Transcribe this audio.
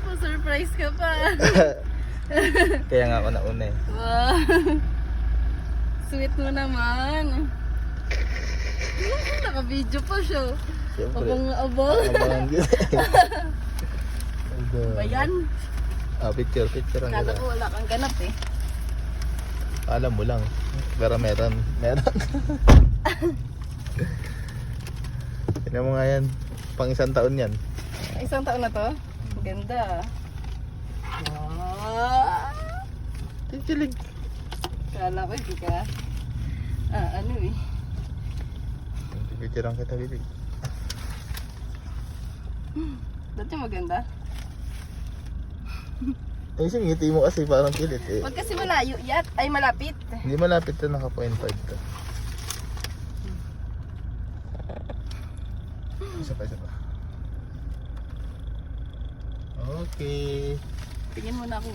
Pa-surprise ka pa. Kaya nga ako nauna eh. Wow. Sweet mo naman. Naka-video pa siya. Siyempre. Abang-abang. Abangan kita. Ba yan? Picture ang Kala gila. ko wala kang ganap eh. Alam mo lang. Pero meron. Tignan mo nga yan. Pang 1 taon yan. Isang taon na to? Ganda. Wow. Kikilig. Kala ko hindi ka. Ano eh. Picture ang kita, baby. Dati maganda. Ay, ngiti mo kasi parang kilit eh. Huwag kasi malayo yat. Ay malapit. Hindi malapit na naka 0.5 ka. Isa pa. Okay. Tingin mo na ako.